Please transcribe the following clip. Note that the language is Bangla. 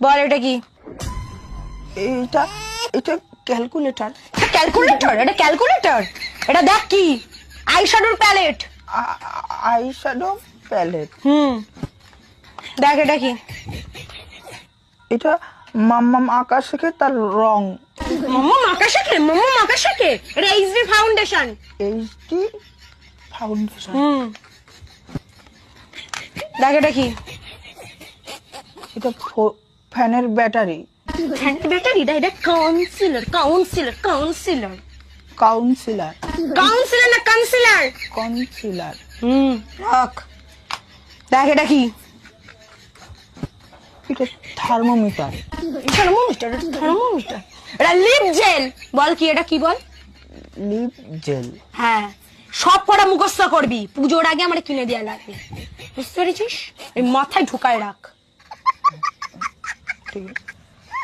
বল এটা কি? এটা এটা ক্যালকুলেটর। ক্যালকুলেটর? এটা ক্যালকুলেটর? এটা দেখ কি, আইশ্যাডোর প্যালেট। Eyeshadow palette. দেখ এটা কি? এটা মাম্মাম আঁকা শেখে তার রং। মাম্মা মাকা শেখে? মাম্মা মাকা শেখে? এটা এইচডি ফাউন্ডেশন। HD foundation. দেখ এটা কি? এটা ফ্যানের ব্যাটারি। ব্যাটারি? এটা councillor. Councillor councillor councillor. Councillor না কাউন্সিলর? কাউন্সিলর। রাখ। দেখ এটা কি? এটা থার্মোমিটার। থার্মোমিটার? থার্মোমিটার? এটা লিপ জেল। বল কি এটা, কি বল? Lip gel. হ্যাঁ, সব কটা মুখস্থ করবি, পুজোর আগে আমার কিনে দেওয়া লাগবে, বুঝতে পেরেছিস? এই মাথায় ঢুকায় রাখ। ঠিক আছে।